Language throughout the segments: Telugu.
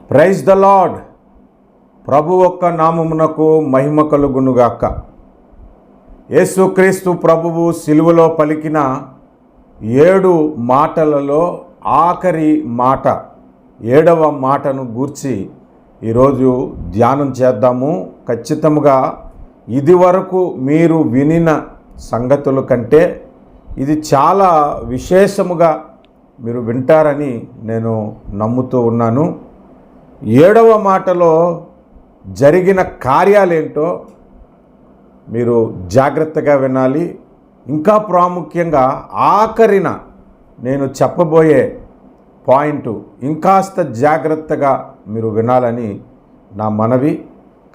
Praise the lord. ప్రభు ఒక్క నామమునకు మహిమ కలుగునుగాక. యేసుక్రీస్తు ప్రభువు సిలువలో పలికిన 7 మాటలలో ఆఖరి మాట 7వ మాటను గూర్చి ఈరోజు ధ్యానం చేద్దాము. ఖచ్చితంగా ఇదివరకు మీరు వినిన సంగతుల కంటే ఇది చాలా విశేషముగా మీరు వింటారని నేను నమ్ముతూ ఉన్నాను. 7వ మాటలో జరిగిన కార్యాలేంటో మీరు జాగ్రత్తగా వినాలి. ఇంకా ప్రాముఖ్యంగా ఆఖరిన నేను చెప్పబోయే పాయింట్ ఇంకాస్త జాగ్రత్తగా మీరు వినాలని నా మనవి.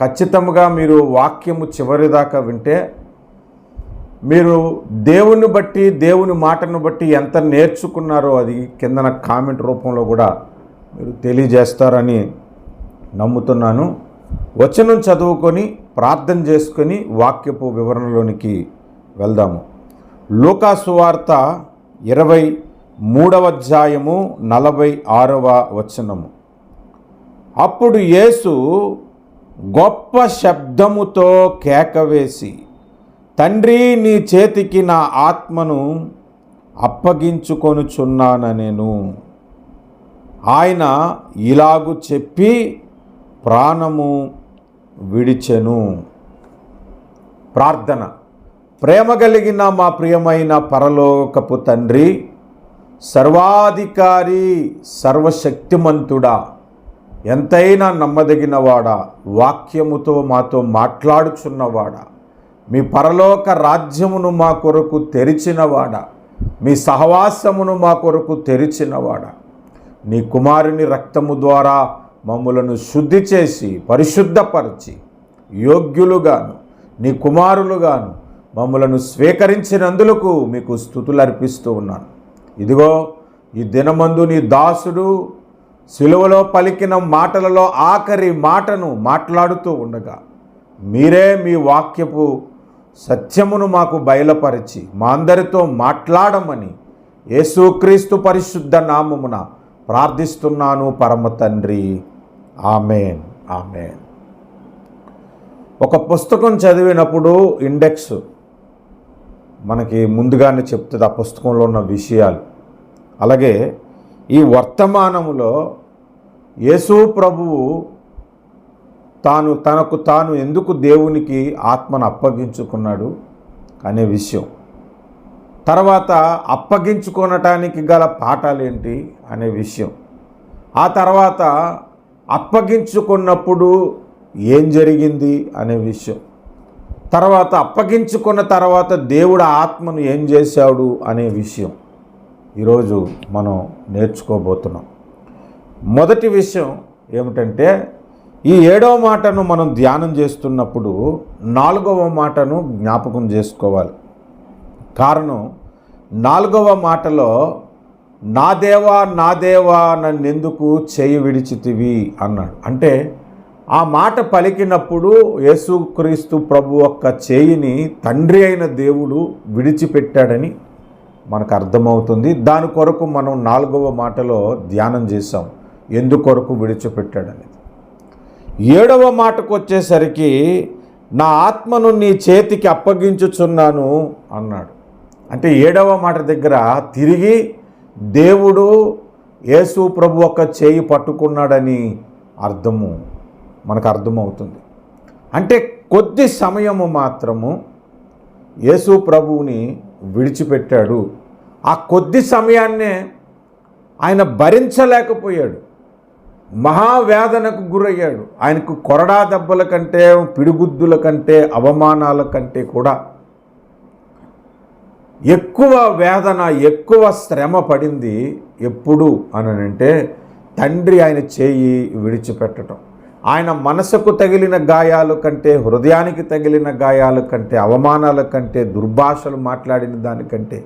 ఖచ్చితంగా మీరు వాక్యము చివరిదాకా వింటే మీరు దేవుని బట్టి, దేవుని మాటను బట్టి ఎంత నేర్చుకున్నారో అది కిందన కామెంట్ రూపంలో కూడా మీరు తెలియజేస్తారని నమ్ముతున్నాను. వచనం చదువుకొని ప్రార్థన చేసుకొని వాక్యపు వివరణలోనికి వెళ్దాము. లూకా సువార్త 23వ అధ్యాయము 46వ వచనము. అప్పుడు యేసు గొప్ప శబ్దముతో కేకవేసి, తండ్రి, నీ చేతికి నా ఆత్మను అప్పగించుకొనుచున్నానెను. ఆయన ఇలాగు చెప్పి ప్రాణము విడిచెను. ప్రార్థన. ప్రేమ కలిగిన మా ప్రియమైన పరలోకపు తండ్రి, సర్వాధికారి, సర్వశక్తిమంతుడా, ఎంతైనా నమ్మదగినవాడా, వాక్యముతో మాతో మాట్లాడుచున్నవాడా, మీ పరలోక రాజ్యమును మా కొరకు తెరిచినవాడా, మీ సహవాసమును మా కొరకు తెరిచినవాడా, నీ కుమారుని రక్తము ద్వారా మమ్ములను శుద్ధి చేసి పరిశుద్ధపరిచి యోగ్యులుగాను నీ కుమారులుగాను మమ్ములను స్వీకరించినందులకు మీకు స్తుతులు అర్పిస్తూ ఉన్నాను. ఇదిగో ఈ దినమందు నీ దాసుడు సిలువలో పలికిన మాటలలో ఆఖరి మాటను మాట్లాడుతూ ఉండగా మీరే మీ వాక్యపు సత్యమును మాకు బయలుపరిచి మా అందరితో మాట్లాడమని యేసుక్రీస్తు పరిశుద్ధ నామమున ప్రార్థిస్తున్నాను పరమ తండ్రి. ఆమేన్, ఆమేన్. ఒక పుస్తకం చదివినప్పుడు ఇండెక్స్ మనకి ముందుగానే చెప్తుంది ఆ పుస్తకంలో ఉన్న విషయాలు. అలాగే ఈ వర్తమానములో యేసు ప్రభువు తనకు తాను ఎందుకు దేవునికి ఆత్మను అప్పగించుకున్నాడు అనే విషయం, తర్వాత అప్పగించుకొనటానికి గల పాఠాలేంటి అనే విషయం, ఆ తర్వాత అప్పగించుకున్నప్పుడు ఏం జరిగింది అనే విషయం, తర్వాత అప్పగించుకున్న తర్వాత దేవుడు ఆత్మను ఏం చేశాడు అనే విషయం ఈరోజు మనం నేర్చుకోబోతున్నాం. మొదటి విషయం ఏమిటంటే, ఈ 7వ మాటను మనం ధ్యానం చేస్తున్నప్పుడు 4వ మాటను జ్ఞాపకం చేసుకోవాలి. కారణం, 4వ మాటలో నా దేవా, నా దేవా, నన్నెందుకు చేయి విడిచితివి అన్నాడు. అంటే ఆ మాట పలికినప్పుడు యేసుక్రీస్తు ప్రభు యొక్క చేయిని తండ్రి అయిన దేవుడు విడిచిపెట్టాడని మనకు అర్థమవుతుంది. దాని కొరకు మనం 4వ మాటలో ధ్యానం చేసాం, ఎందుకొరకు విడిచిపెట్టాడని. 7వ మాటకు వచ్చేసరికి నా ఆత్మను నీ చేతికి అప్పగించుచున్నాను అన్నాడు. అంటే 7వ మాట దగ్గర తిరిగి దేవుడు యేసు ప్రభు యొక్క చేయి పట్టుకున్నాడని మనకు అర్థమవుతుంది. అంటే కొద్ది సమయము మాత్రము యేసు ప్రభువుని విడిచిపెట్టాడు. ఆ కొద్ది సమయాన్నే ఆయన భరించలేకపోయాడు, మహావేదనకు గురయ్యాడు. ఆయనకు కొరడా దెబ్బల కంటే, పిడిగుద్దుల కంటే, అవమానాల కంటే కూడా ఎక్కువ వేదన, ఎక్కువ శ్రమ పడింది ఎప్పుడు అనంటే తండ్రి ఆయన చేయి విడిచిపెట్టడం. ఆయన మనసుకు తగిలిన గాయాల కంటే, హృదయానికి తగిలిన గాయాల కంటే, అవమానాల కంటే, దుర్భాషలు మాట్లాడిన దానికంటే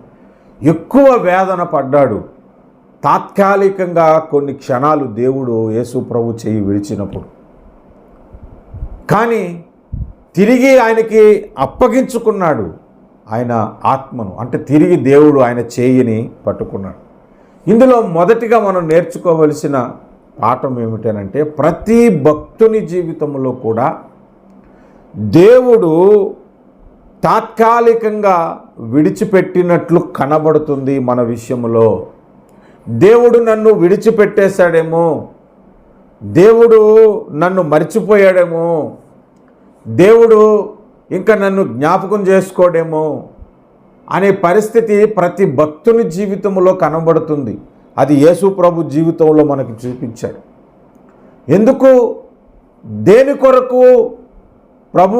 ఎక్కువ వేదన పడ్డాడు. తాత్కాలికంగా కొన్ని క్షణాలు దేవుడు యేసు ప్రభు చేయి విడిచినప్పుడు, కానీ తిరిగి ఆయనకి అప్పగించుకున్నాడు ఆయన ఆత్మను. అంటే తిరిగి దేవుడు ఆయన చేయిని పట్టుకున్నాడు. ఇందులో మొదటిగా మనం నేర్చుకోవలసిన పాఠం ఏమిటనంటే, ప్రతి భక్తుని జీవితంలో కూడా దేవుడు తాత్కాలికంగా విడిచిపెట్టినట్లు కనబడుతుంది. మన విషయంలో దేవుడు నన్ను విడిచిపెట్టేశాడేమో, దేవుడు నన్ను మర్చిపోయాడేమో, దేవుడు ఇంకా నన్ను జ్ఞాపకం చేసుకోడేమో అనే పరిస్థితి ప్రతి భక్తుని జీవితంలో కనబడుతుంది. అది యేసు ప్రభు జీవితంలో మనకి చూపించాడు. ఎందుకు, దేని కొరకు ప్రభు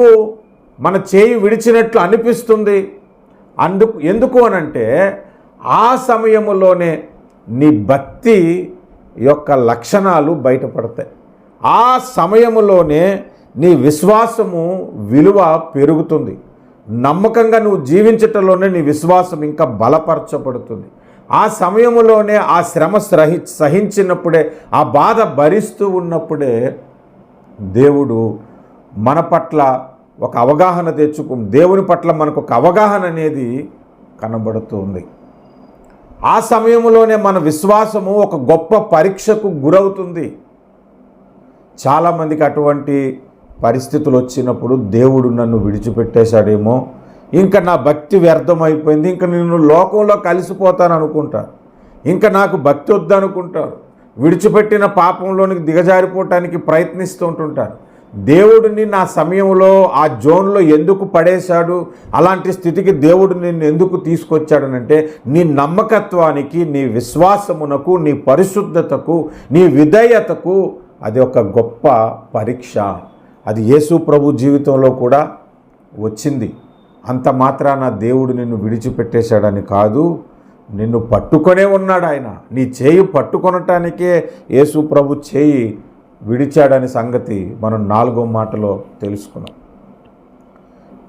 మన చేయి విడిచినట్లు అనిపిస్తుంది? ఎందుకు అనంటే, ఆ సమయంలోనే నీ భక్తి యొక్క లక్షణాలు బయటపడతాయి. ఆ సమయంలోనే నీ విశ్వాసము విలువ పెరుగుతుంది. నమ్మకంగా నువ్వు జీవించటంలోనే నీ విశ్వాసం ఇంకా బలపరచబడుతుంది. ఆ సమయంలోనే ఆ శ్రమ సహించినప్పుడే, ఆ బాధ భరిస్తూ ఉన్నప్పుడే దేవుడు మన పట్ల ఒక అవగాహన దేవుని పట్ల మనకు ఒక అవగాహన అనేది కనబడుతుంది. ఆ సమయంలోనే మన విశ్వాసము ఒక గొప్ప పరీక్షకు గురవుతుంది. చాలామందికి అటువంటి పరిస్థితులు వచ్చినప్పుడు దేవుడు నన్ను విడిచిపెట్టేశాడేమో, ఇంకా నా భక్తి వ్యర్థమైపోయింది, ఇంకా నేను లోకంలో కలిసిపోతాను అనుకుంటారు, ఇంకా నాకు భక్తి వద్దనుకుంటారు, విడిచిపెట్టిన పాపంలోనికి దిగజారిపోవటానికి ప్రయత్నిస్తూ ఉంటుంటారు. దేవుడిని నా సమయంలో ఆ జోన్లో ఎందుకు పడేశాడు, అలాంటి స్థితికి దేవుడు నిన్ను ఎందుకు తీసుకొచ్చాడనంటే, నీ నమ్మకత్వానికి, నీ విశ్వాసమునకు, నీ పరిశుద్ధతకు, నీ విధేయతకు అది ఒక గొప్ప పరీక్ష. అది యేసు ప్రభు జీవితంలో కూడా వచ్చింది. అంత మాత్రాన దేవుడు నిన్ను విడిచిపెట్టేశాడని కాదు, నిన్ను పట్టుకొనే ఉన్నాడు ఆయన. నీ చేయి పట్టుకొనటానికే యేసు ప్రభు చేయి విడిచాడని సంగతి మనం 4వ మాటలో తెలుసుకున్నాం.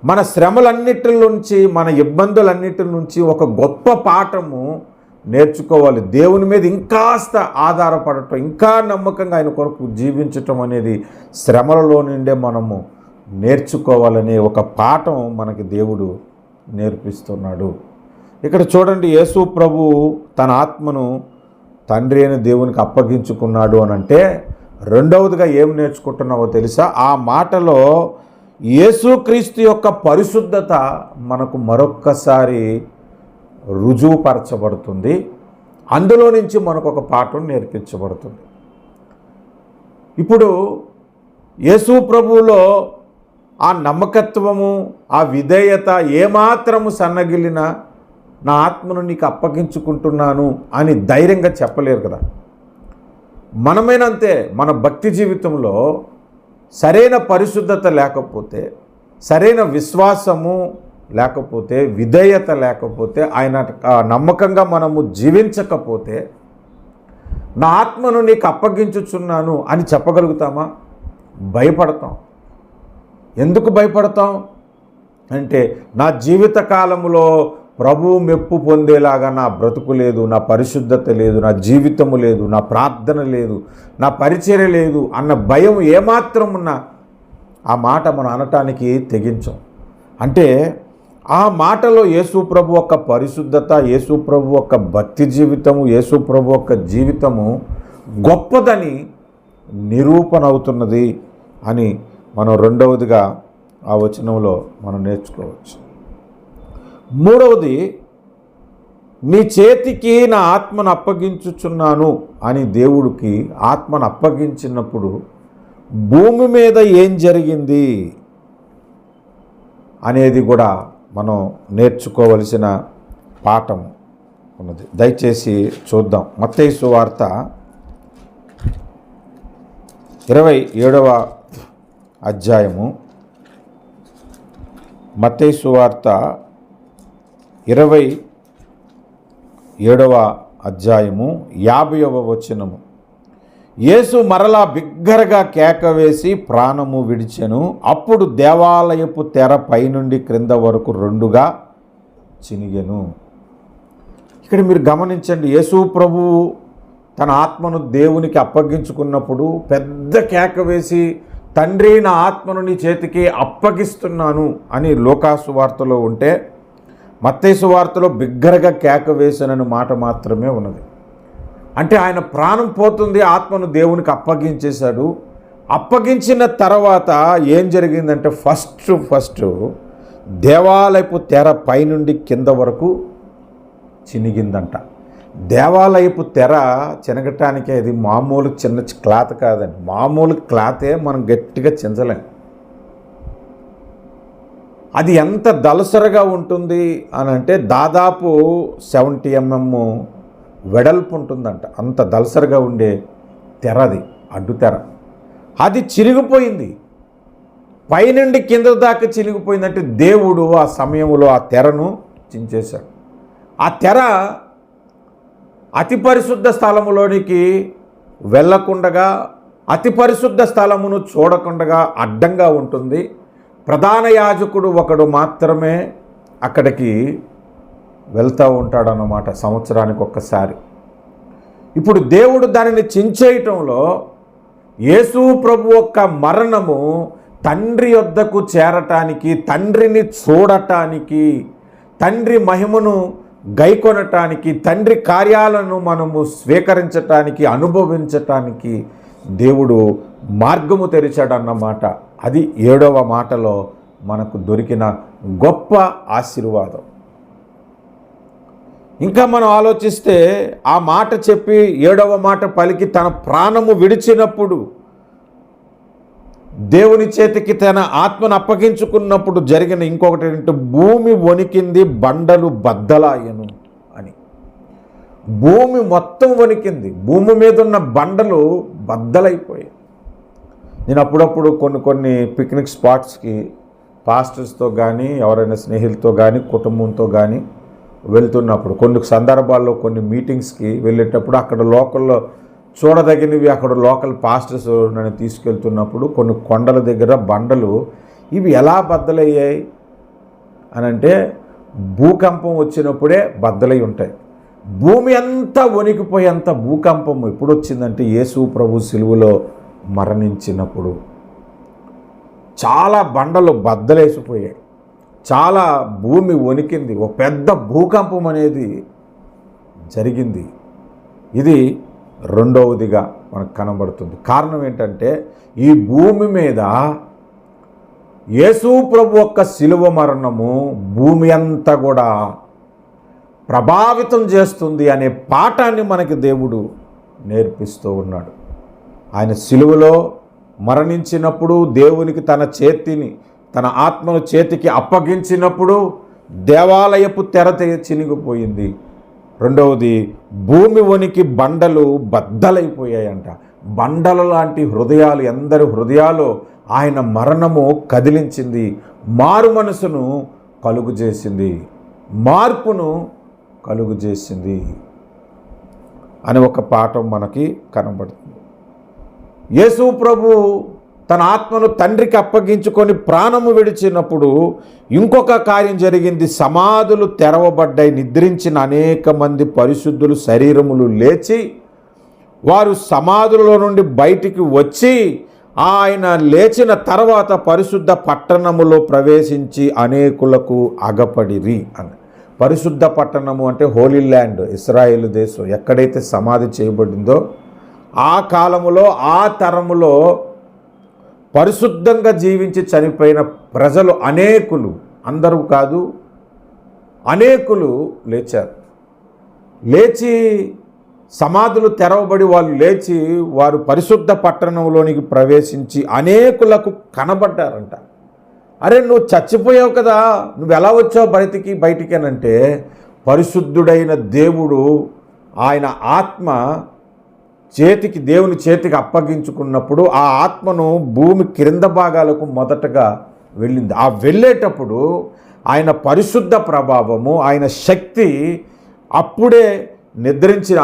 మన శ్రమలన్నిటి నుంచి, మన ఇబ్బందులన్నిటి నుంచి ఒక గొప్ప పాఠము నేర్చుకోవాలి. దేవుని మీద ఇంకాస్త ఆధారపడటం, ఇంకా నమ్మకంగా ఆయన కొరకు జీవించటం అనేది శ్రమలలో నుండే మనము నేర్చుకోవాలనే ఒక పాఠం మనకి దేవుడు నేర్పిస్తున్నాడు. ఇక్కడ చూడండి, యేసు ప్రభు తన ఆత్మను తండ్రి అయిన దేవునికి అప్పగించుకున్నాడు అని అంటే, రెండవదిగా ఏం నేర్చుకుంటున్నావో తెలుసా? ఆ మాటలో యేసుక్రీస్తు యొక్క పరిశుద్ధత మనకు మరొక్కసారి రుజువుపరచబడుతుంది. అందులో నుంచి మనకు ఒక పాఠం నేర్పించబడుతుంది. ఇప్పుడు యేసు ప్రభువులో ఆ నమ్మకత్వము, ఆ విధేయత ఏమాత్రము సన్నగిలినా నా ఆత్మను నీకు అప్పగించుకుంటున్నాను అని ధైర్యంగా చెప్పలేరు కదా. మనమేనంతే, మన భక్తి జీవితంలో సరైన పరిశుద్ధత లేకపోతే, సరైన విశ్వాసము లేకపోతే, విధేయత లేకపోతే, ఆయన నమ్మకంగా మనము జీవించకపోతే, నా ఆత్మను నీకు అప్పగించుచున్నాను అని చెప్పగలుగుతామా? భయపడతాం. ఎందుకు భయపడతాం అంటే, నా జీవిత కాలంలో ప్రభువు మెప్పు పొందేలాగా నా బ్రతుకు లేదు, నా పరిశుద్ధత లేదు, నా జీవితము లేదు, నా ప్రార్థన లేదు, నా పరిచర్య లేదు అన్న భయం ఏమాత్రం ఉన్నా ఆ మాట మనం అనటానికి తెగించం. అంటే ఆ మాటలో యేసు ప్రభు యొక్క పరిశుద్ధత, యేసు ప్రభు యొక్క భక్తి జీవితము, యేసు ప్రభు యొక్క జీవితము గొప్పదని నిరూపణ అవుతున్నది అని మనం రెండవదిగా ఆ వచనంలో మనం నేర్చుకోవచ్చు. మూడవది, నీ చేతికి నా ఆత్మను అప్పగించుచున్నాను అని దేవుడికి ఆత్మను అప్పగించినప్పుడు భూమి మీద ఏం జరిగింది అనేది కూడా మనం నేర్చుకోవలసిన పాఠం ఉన్నది. దయచేసి చూద్దాం. మత్తయి సువార్త 27వ అధ్యాయము, మత్తయి సువార్త 27వ అధ్యాయము 50వ వచనము. యేసు మరలా బిగ్గరగా కేక వేసి ప్రాణము విడిచెను. అప్పుడు దేవాలయపు తెర పైనుండి క్రింద వరకు రెండుగా చినిగెను. ఇక్కడ మీరు గమనించండి, యేసు ప్రభువు తన ఆత్మను దేవునికి అప్పగించుకున్నప్పుడు పెద్ద కేక వేసి, తండ్రి నా ఆత్మను నీ చేతికి అప్పగిస్తున్నాను అని లూకాసు వార్తలో ఉంటే, మత్తయి సువార్తలో బిగ్గరగా కేక వేసనని మాట మాత్రమే ఉన్నది. అంటే ఆయన ప్రాణం పోతుంది, ఆత్మను దేవునికి అప్పగించేశాడు. అప్పగించిన తర్వాత ఏం జరిగిందంటే ఫస్ట్ దేవాలయపు తెర పైనుండి కింద వరకు చినిగిందంట. దేవాలయపు తెర చినగటానికి అది మామూలు చిన్న క్లాత్ కాదండి, మామూలు క్లాతే మనం గట్టిగా చించలేం. అది ఎంత దళసరగా ఉంటుంది అని అంటే దాదాపు 70 mm వెడల్పు ఉంటుందంట. అంత దళసరగా ఉండే తెర అది, అడ్డు తెర. అది చిరిగిపోయింది, పైనుండి కింద దాకా చిరిగిపోయిందంటే దేవుడు ఆ సమయంలో ఆ తెరను చించేశాడు. ఆ తెర అతి పరిశుద్ధ స్థలములోనికి వెళ్ళకుండగా, అతి పరిశుద్ధ స్థలమును చూడకుండగా అడ్డంగా ఉంటుంది. ప్రధాన యాజకుడు ఒకడు మాత్రమే అక్కడికి వెళ్తూ ఉంటాడన్నమాట, సంవత్సరానికి ఒక్కసారి. ఇప్పుడు దేవుడు దానిని చించేయటంలో యేసు ప్రభు యొక్క మరణము తండ్రి యొద్దకు చేరటానికి, తండ్రిని చూడటానికి, తండ్రి మహిమను గైకొనటానికి, తండ్రి కార్యాలను మనము స్వీకరించటానికి, అనుభవించటానికి దేవుడు మార్గము తెరిచాడన్నమాట. అది 7వ మాటలో మనకు దొరికిన గొప్ప ఆశీర్వాదం. ఇంకా మనం ఆలోచిస్తే ఆ మాట చెప్పి 7వ మాట పలికి తన ప్రాణము విడిచినప్పుడు, దేవుని చేతికి తన ఆత్మను అప్పగించుకున్నప్పుడు జరిగిన ఇంకొకటి ఏంటంటే భూమి వణికింది, బండలు బద్దలాయను అని. భూమి మొత్తం వణికింది, భూమి మీద ఉన్న బండలు బద్దలైపోయాయి. నేను అప్పుడప్పుడు కొన్ని పిక్నిక్ స్పాట్స్కి పాస్టర్స్తో కానీ, ఎవరైనా స్నేహితులతో కానీ, కుటుంబంతో కానీ వెళ్తున్నప్పుడు, కొన్ని సందర్భాల్లో కొన్ని మీటింగ్స్కి వెళ్ళేటప్పుడు అక్కడ లోకల్లో చూడదగినవి, అక్కడ లోకల్ పాస్టర్స్ నన్ను తీసుకెళ్తున్నప్పుడు కొన్ని కొండల దగ్గర బండలు ఇవి ఎలా బద్దలయ్యాయి అని అంటే భూకంపం వచ్చినప్పుడే బద్దలై ఉంటాయి. భూమి అంతా వణికిపోయేంత భూకంపం ఎప్పుడు వచ్చిందంటే యేసు ప్రభు సిలువలో మరణించినప్పుడు. చాలా బండలు బద్దలేసిపోయాయి, చాలా భూమి వణికింది, ఒక పెద్ద భూకంపం అనేది జరిగింది. ఇది రెండవదిగా మనకు కనబడుతుంది. కారణం ఏంటంటే ఈ భూమి మీద యేసు ప్రభు యొక్క శిలువ మరణము భూమి అంతా కూడా ప్రభావితం చేస్తుంది అనే పాఠాన్ని మనకి దేవుడు నేర్పిస్తూ ఉన్నాడు. ఆయన శిలువలో మరణించినప్పుడు దేవునికి తన చేతిని, తన ఆత్మను చేతికి అప్పగించినప్పుడు దేవాలయపు తెర చినిగిపోయింది. రెండవది భూమి వణికి బండలు బద్దలైపోయాయంట. బండల లాంటి హృదయాలు, ఎందరి హృదయాలు ఆయన మరణము కదిలించింది, మారు మనసును కలుగు చేసింది, మార్పును కలుగు చేసింది అని ఒక పాఠం మనకి కనబడుతుంది. యేసు ప్రభు తన ఆత్మను తండ్రికి అప్పగించుకొని ప్రాణము విడిచినప్పుడు ఇంకొక కార్యం జరిగింది. సమాధులు తెరవబడ్డాయి. నిద్రించిన అనేక మంది పరిశుద్ధులు శరీరములు లేచి వారు సమాధులలో నుండి బయటికి వచ్చి ఆయన లేచిన తర్వాత పరిశుద్ధ పట్టణములో ప్రవేశించి అనేకులకు అగపడిరి అని. పరిశుద్ధ పట్టణము అంటే హోలీ ల్యాండ్, ఇశ్రాయేలు దేశం ఎక్కడైతే సమాధి చేయబడిందో ఆ కాలములో, ఆ తరములో పరిశుద్ధంగా జీవించి చనిపోయిన ప్రజలు అనేకులు, అందరూ కాదు, అనేకులు లేచారు. లేచి సమాధులు తెరవబడి వాళ్ళు లేచి వారు పరిశుద్ధ పట్టణంలోనికి ప్రవేశించి అనేకులకు కనబడ్డారంట. అరే నువ్వు చచ్చిపోయావు కదా, నువ్వు ఎలా వచ్చావు బయటికి అని అంటే పరిశుద్ధుడైన దేవుడు ఆయన ఆత్మ దేవుని చేతికి అప్పగించుకున్నప్పుడు ఆ ఆత్మను భూమి క్రింద భాగాలకు మొదటగా వెళ్ళింది. ఆ వెళ్ళేటప్పుడు ఆయన పరిశుద్ధ ప్రభావము, ఆయన శక్తి అప్పుడే నిద్రించిన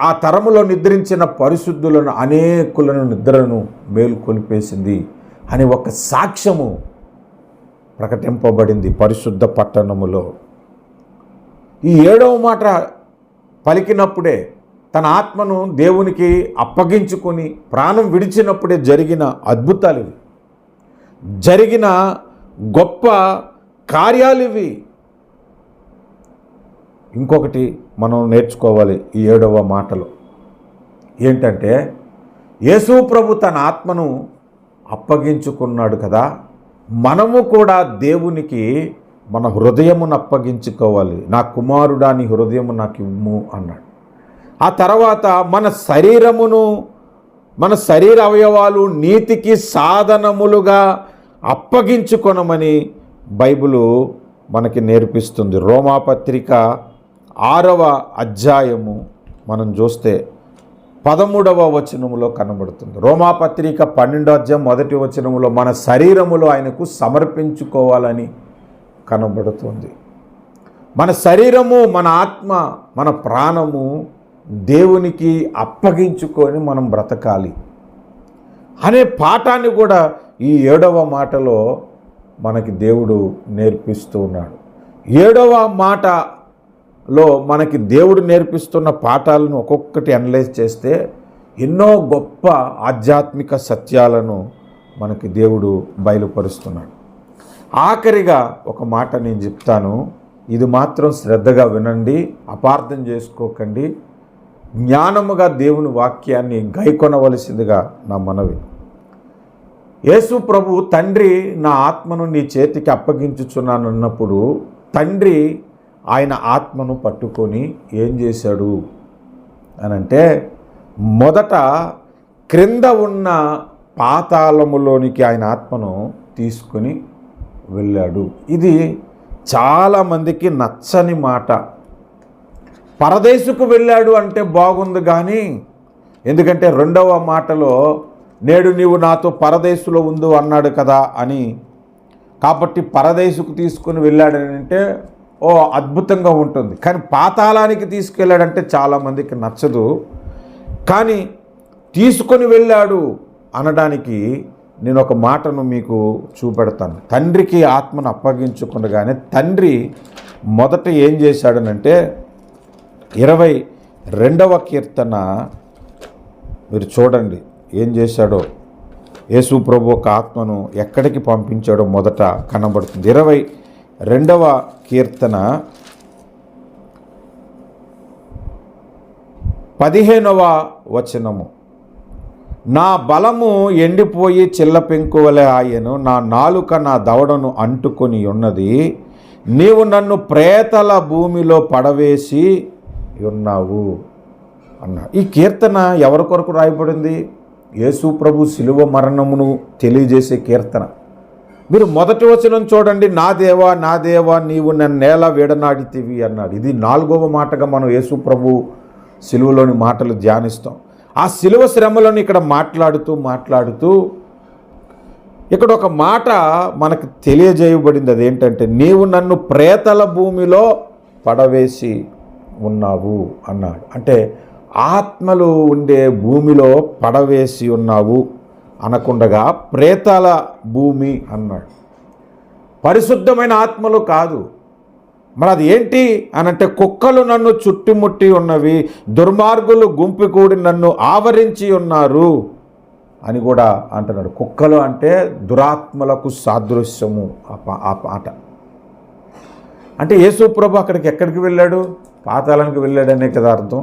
ఆ తరములో నిద్రించిన పరిశుద్ధులను, అనేకులను నిద్రను మేలుకొల్పేసింది అని ఒక సాక్ష్యము ప్రకటింపబడింది పరిశుద్ధ పట్టణములో. ఈ 7వ మాట పలికినప్పుడే, తన ఆత్మను దేవునికి అప్పగించుకొని ప్రాణం విడిచినప్పుడే జరిగిన అద్భుతాలు ఇవి, జరిగిన గొప్ప కార్యాలు ఇవి. ఇంకొకటి మనం నేర్చుకోవాలి ఈ 7వ మాటలో. ఏంటంటే యేసు ప్రభు తన ఆత్మను అప్పగించుకున్నాడు కదా, మనము కూడా దేవునికి మన హృదయమును అప్పగించుకోవాలి. నా కుమారుడా నీ హృదయము నాకు ఇవ్వు అన్నాడు. ఆ తర్వాత మన శరీర అవయవాలు నీతికి సాధనములుగా అప్పగించుకొనమని బైబిలు మనకి నేర్పిస్తుంది. రోమాపత్రిక 6వ అధ్యాయము మనం చూస్తే 13వ వచనములో కనబడుతుంది. రోమాపత్రిక 12వ అధ్యాయం 1వ వచనములో మన శరీరములో ఆయనకు సమర్పించుకోవాలని కనబడుతుంది. మన శరీరము, మన ఆత్మ, మన ప్రాణము దేవునికి అప్పగించుకొని మనం బ్రతకాలి అనే పాఠాన్ని కూడా ఈ 7వ మాటలో మనకి దేవుడు నేర్పిస్తూ ఉన్నాడు. 7వ మాటలో మనకి దేవుడు నేర్పిస్తున్న పాఠాలను ఒక్కొక్కటి అనలైజ్ చేస్తే ఎన్నో గొప్ప ఆధ్యాత్మిక సత్యాలను మనకి దేవుడు బయలుపరుస్తున్నాడు. ఆఖరిగా ఒక మాట నేను చెప్తాను, ఇది మాత్రం శ్రద్ధగా వినండి, అపార్థం చేసుకోకండి. జ్ఞానముగా దేవుని వాక్యాన్ని గైకొనవలసిందిగా నా మనవి. యేసు ప్రభు తండ్రి నా ఆత్మను నీ చేతికి అప్పగించుచున్నాను అన్నప్పుడు తండ్రి ఆయన ఆత్మను పట్టుకొని ఏం చేశాడు అనంటే, మొదట క్రింద ఉన్న పాతాళములోనికి ఆయన ఆత్మను తీసుకొని వెళ్ళాడు. ఇది చాలామందికి నచ్చని మాట. పరదేశుకు వెళ్ళాడు అంటే బాగుంది కానీ, ఎందుకంటే 2వ మాటలో నేడు నీవు నాతో పరదేశులో ఉండు అన్నాడు కదా అని, కాబట్టి పరదేశుకు తీసుకుని వెళ్ళాడని అంటే ఓ అద్భుతంగా ఉంటుంది. కానీ పాతాళానికి తీసుకెళ్ళాడంటే చాలామందికి నచ్చదు. కానీ తీసుకొని వెళ్ళాడు అనడానికి నేను ఒక మాటను మీకు చూపెడతాను. తండ్రికి ఆత్మను అప్పగించుకుండగానే తండ్రి మొదట ఏం చేశాడనంటే 22వ కీర్తన మీరు చూడండి ఏం చేశాడో. యేసు ప్రభు ఒక ఆత్మను ఎక్కడికి పంపించాడో మొదట కనబడుతుంది. 22వ కీర్తన 15వ వచనము. నా బలము ఎండిపోయి చిల్ల పెంకువలే ఆయను, నా నాలుక నా దవడను అంటుకొని ఉన్నది, నీవు నన్ను ప్రేతల భూమిలో పడవేసి ఉన్నావు అన్నాడు. ఈ కీర్తన ఎవరి కొరకు రాయబడింది? యేసు ప్రభు శిలువ మరణమును తెలియజేసే కీర్తన. మీరు మొదటి వచనం చూడండి, నా దేవా నా దేవా నీవు నన్నేలా వీడనాడితివి అన్నాడు. ఇది 4వ మాటగా మనం యేసు ప్రభు శిలువలోని మాటలు ధ్యానిస్తాం. ఆ శిలువ శ్రమలను ఇక్కడ మాట్లాడుతూ ఇక్కడ ఒక మాట మనకు తెలియజేయబడింది. అదేంటంటే, నీవు నన్ను ప్రేతల భూమిలో పడవేసి ఉన్నావు అన్నాడు. అంటే ఆత్మలు ఉండే భూమిలో పడవేసి ఉన్నావు అనకుండగా ప్రేతాల భూమి అన్నాడు. పరిశుద్ధమైన ఆత్మలు కాదు. మరి అది ఏంటి అనంటే, కుక్కలు నన్ను చుట్టుముట్టి ఉన్నవి, దుర్మార్గులు గుంపు కూడి నన్ను ఆవరించి ఉన్నారు అని కూడా అంటున్నాడు. కుక్కలు అంటే దురాత్మలకు సాదృశ్యము ఆ పాట. అంటే యేసు ప్రభు ఎక్కడికి వెళ్ళాడు? పాతాళానికి వెళ్ళాడనే కదా అర్థం.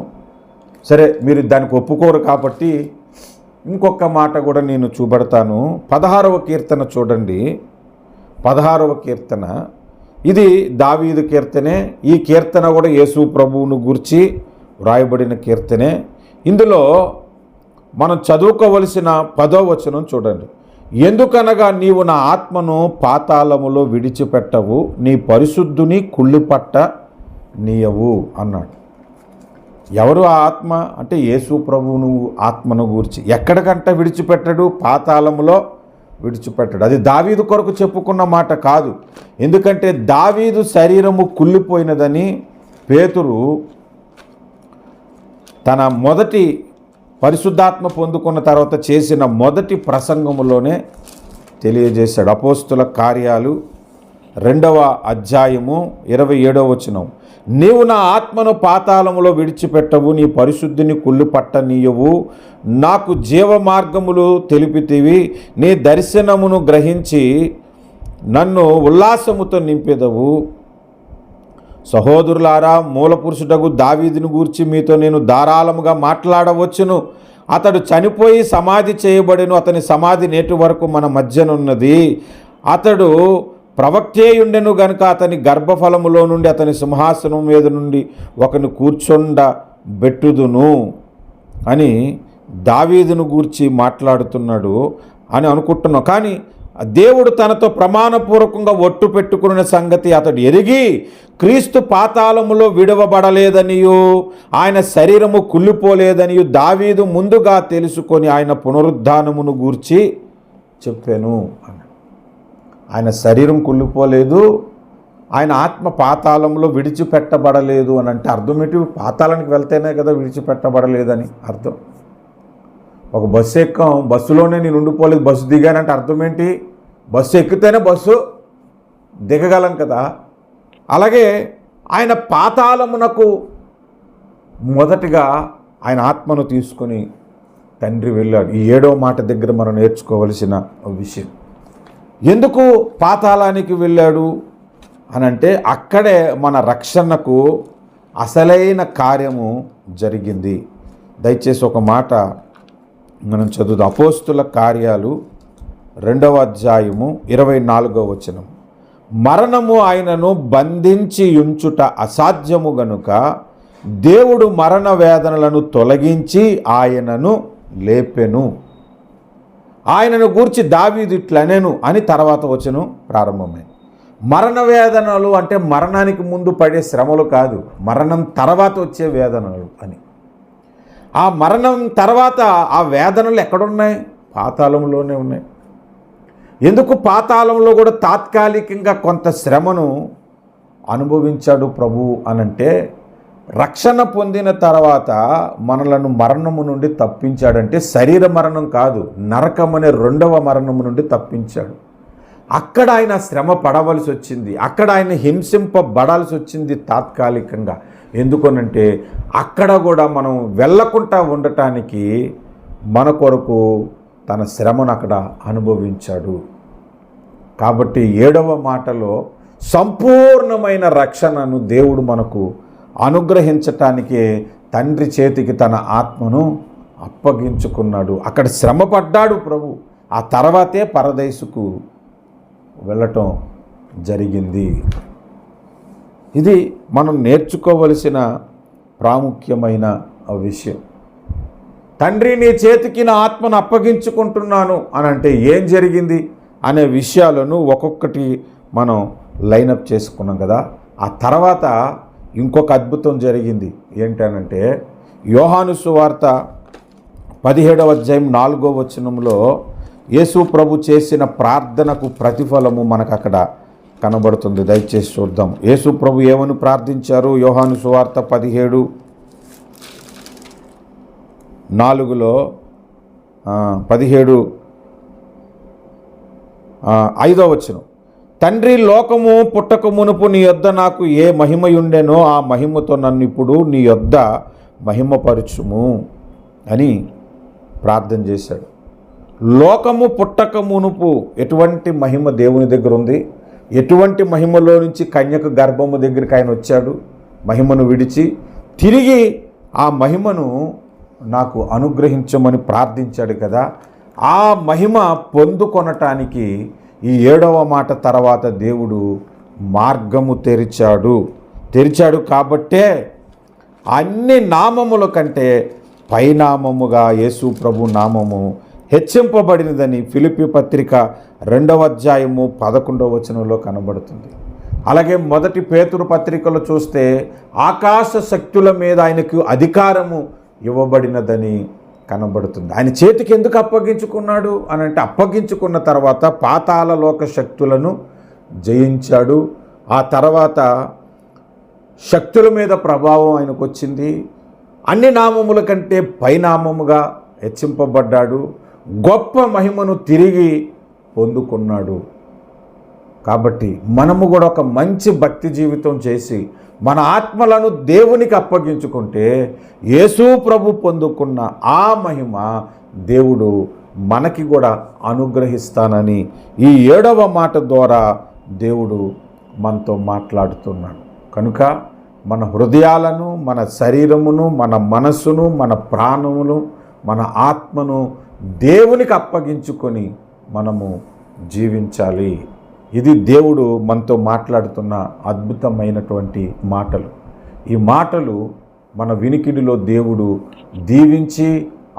సరే, మీరు దానికి ఒప్పుకోరు కాబట్టి ఇంకొక మాట కూడా నేను చూపెడతాను. 16వ కీర్తన చూడండి. 16వ కీర్తన ఇది దావీదు కీర్తనే. ఈ కీర్తన కూడా యేసు ప్రభువును గూర్చి వ్రాయబడిన కీర్తనే. ఇందులో మనం చదువుకోవలసిన 10వ వచనం చూడండి. ఎందుకనగా నీవు నా ఆత్మను పాతాళములో విడిచిపెట్టవు, నీ పరిశుద్ధుని కుళ్ళిపట్ట నీయవు అన్నాడు. ఎవరు ఆ ఆత్మ అంటే యేసు ప్రభువును ఆత్మను గూర్చి. ఎక్కడికంట విడిచిపెట్టడు? పాతాళములో విడిచిపెట్టడు. అది దావీదు కొరకు చెప్పుకున్న మాట కాదు. ఎందుకంటే దావీదు శరీరము కుళ్ళిపోయినదని పేతురు తన మొదటి పరిశుద్ధాత్మ పొందుకున్న తర్వాత చేసిన మొదటి ప్రసంగములోనే తెలియజేశాడు. అపోస్తుల కార్యాలు 2వ అధ్యాయము 27వ వచనం. నీవు నా ఆత్మను పాతాళములో విడిచిపెట్టవు, నీ పరిశుద్ధిని కుళ్ళు పట్టనీయవు, నాకు జీవ మార్గములు తెలిపితివి, నీ దర్శనమును గ్రహించి నన్ను ఉల్లాసముతో నింపెదవు, సహోదరులారా, మూలపురుషుడగు దావీదును గూర్చి మీతో నేను ధారాళముగా మాట్లాడవచ్చును. అతడు చనిపోయి సమాధి చేయబడెను. అతని సమాధి నేటి వరకు మన మధ్యనున్నది. అతడు ప్రవక్తేయుండెను గనుక అతని గర్భఫలములో నుండి అతని సింహాసనం మీద నుండి ఒకని కూర్చొండబెట్టుదును అని దావీదును గూర్చి మాట్లాడుతున్నాడు అని అనుకుంటున్నాం. కానీ దేవుడు తనతో ప్రమాణపూర్వకంగా ఒట్టు పెట్టుకున్న సంగతి అతడు ఎరిగి క్రీస్తు పాతాళములో విడవబడలేదనియు ఆయన శరీరము కుళ్ళిపోలేదనియు దావీదు ముందుగా తెలుసుకొని ఆయన పునరుద్ధానమును గూర్చి చెప్పాను అని. ఆయన శరీరం కుళ్ళిపోలేదు, ఆయన ఆత్మ పాతాళంలో విడిచిపెట్టబడలేదు అని అంటే అర్థం ఏంటి? పాతాళానికి వెళ్తేనే కదా విడిచిపెట్టబడలేదని అర్థం. ఒక బస్సు ఎక్కాం, బస్సులోనే నేను ఉండిపోలేదు, బస్సు దిగానంటే అర్థం ఏంటి? బస్సు ఎక్కితేనే బస్సు దిగగలం కదా. అలాగే ఆయన పాతాళమునకు మొదటిగా ఆయన ఆత్మను తీసుకొని తండ్రి వెళ్ళాడు. ఈ 7వ మాట దగ్గర మనం నేర్చుకోవలసిన విషయం. ఎందుకు పాతాళానికి వెళ్ళాడు అనంటే అక్కడే మన రక్షణకు అసలైన కార్యము జరిగింది. దయచేసి ఒక మాట మనం చదువుదాం. అపోస్తుల కార్యాలు 2వ అధ్యాయము 24వ వచనం. మరణము ఆయనను బంధించి ఉంచుట అసాధ్యము గనుక దేవుడు మరణ వేదనలను తొలగించి ఆయనను లేపెను. ఆయనను గూర్చి దావీదు ఇట్లనెను అని తర్వాత వచనం ప్రారంభమైంది. మరణ వేదనలు అంటే మరణానికి ముందు పడే శ్రమలు కాదు, మరణం తర్వాత వచ్చే వేదనలు అని. ఆ మరణం తర్వాత ఆ వేదనలు ఎక్కడున్నాయి? పాతాళంలోనే ఉన్నాయి. ఎందుకు పాతాళంలో కూడా తాత్కాలికంగా కొంత శ్రమను అనుభవించాడు ప్రభు అనంటే, రక్షణ పొందిన తర్వాత మనలను మరణము నుండి తప్పించాడంటే శరీర మరణం కాదు, నరకం అనే 2వ మరణము నుండి తప్పించాడు. అక్కడ ఆయన శ్రమ పడవలసి వచ్చింది, అక్కడ ఆయన హింసింపబడాల్సి వచ్చింది తాత్కాలికంగా. ఎందుకనంటే అక్కడ కూడా మనం వెళ్ళకుండా ఉండటానికి మన కొరకు తన శ్రమను అక్కడ అనుభవించాడు. కాబట్టి 7వ మాటలో సంపూర్ణమైన రక్షణను దేవుడు మనకు అనుగ్రహించటానికే తండ్రి చేతికి తన ఆత్మను అప్పగించుకున్నాడు. అక్కడ శ్రమ పడ్డాడు ప్రభు. ఆ తర్వాతే పరదేశుకు వెళ్ళటం జరిగింది. ఇది మనం నేర్చుకోవలసిన ప్రాముఖ్యమైన విషయం. తండ్రి నీ చేతికి నా ఆత్మను అప్పగించుకుంటున్నాను అని అంటే ఏం జరిగింది అనే విషయాలను ఒక్కొక్కటి మనం లైనప్ చేసుకున్నాం కదా. ఆ తర్వాత ఇంకొక అద్భుతం జరిగింది. ఏంటనంటే యోహాను సువార్త 17వ అధ్యాయం 4వ వచనంలో యేసు ప్రభు చేసిన ప్రార్థనకు ప్రతిఫలము మనకు అక్కడ కనబడుతుంది. దయచేసి చూద్దాం. యేసు ప్రభు ఏమని ప్రార్థించారు? యోహాను సువార్త 17:4లో 5వ వచనం. తండ్రి, లోకము పుట్టక మునుపు నీ యొద్ద నాకు ఏ మహిమయుండెనో ఆ మహిమతో నన్ను ఇప్పుడు నీ యొద్ద మహిమపరచుము అని ప్రార్థన చేశాడు. లోకము పుట్టక మునుపు ఎటువంటి మహిమ దేవుని దగ్గర ఉంది? ఎటువంటి మహిమలో నుంచి కన్యక గర్భము దగ్గరికి ఆయన వచ్చాడు? మహిమను విడిచి తిరిగి ఆ మహిమను నాకు అనుగ్రహించమని ప్రార్థించాడు కదా. ఆ మహిమ పొందుకొనటానికి ఈ 7వ మాట తర్వాత దేవుడు మార్గము తెరిచాడు కాబట్టే అన్ని నామముల కంటే పైనామముగా యేసు ప్రభు నామము హెచ్చింపబడినదని ఫిలిప్పీ పత్రిక 2వ అధ్యాయము 11వ వచనంలో కనబడుతుంది. అలాగే మొదటి పేతురు పత్రికలో చూస్తే ఆకాశ శక్తుల మీద ఆయనకు అధికారము ఇవ్వబడినదని కనబడుతుంది. ఆయన చేతికి ఎందుకు అప్పగించుకున్నాడు అని అంటే అప్పగించుకున్న తర్వాత పాతాళ లోక శక్తులను జయించాడు. ఆ తర్వాత శక్తుల మీద ప్రభావం ఆయనకు వచ్చింది. అన్ని నామముల కంటే పైనామముగా హెచ్చింపబడ్డాడు. గొప్ప మహిమను తిరిగి పొందుకున్నాడు. కాబట్టి మనము కూడా ఒక మంచి భక్తి జీవితం చేసి మన ఆత్మలను దేవునికి అప్పగించుకుంటే యేసు ప్రభు పొందుకున్న ఆ మహిమ దేవుడు మనకి కూడా అనుగ్రహిస్తానని ఈ 7వ మాట ద్వారా దేవుడు మనతో మాట్లాడుతున్నాడు. కనుక మన హృదయాలను, మన శరీరమును, మన మనస్సును, మన ప్రాణమును, మన ఆత్మను దేవునికి అప్పగించుకొని మనము జీవించాలి. ఇది దేవుడు మనతో మాట్లాడుతున్న అద్భుతమైనటువంటి మాటలు. ఈ మాటలు మన వినికిడిలో దేవుడు దీవించి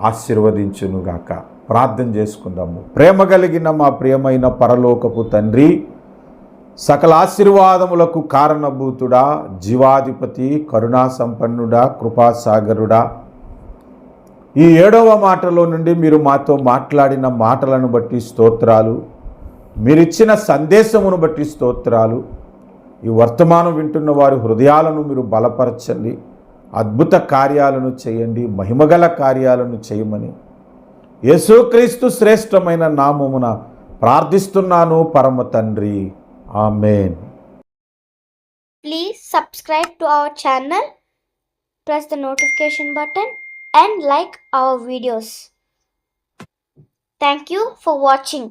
ఆశీర్వదించునుగాక. ప్రార్థన చేసుకుందాము. ప్రేమ కలిగిన మా ప్రియమైన పరలోకపు తండ్రి, సకల ఆశీర్వాదములకు కారణభూతుడా, జీవాధిపతి, కరుణా సంపన్నుడా, కృపాసాగరుడా, ఈ 7వ మాటలో నుండి మీరు మాతో మాట్లాడిన మాటలను బట్టి స్తోత్రాలు, మీరిచ్చిన సందేశమును బట్టి స్తోత్రాలు. ఈ వర్తమానం వింటున్న వారి హృదయాలను మీరు బలపరచండి, అద్భుత కార్యాలను చేయండి, మహిమగల కార్యాలను చేయమని యేసుక్రీస్తు శ్రేష్టమైన నామమున ప్రార్థిస్తున్నాను పరమ తండ్రి. ఆమేన్. Please subscribe to our channel, press the notification button and like our videos. Thank you for watching.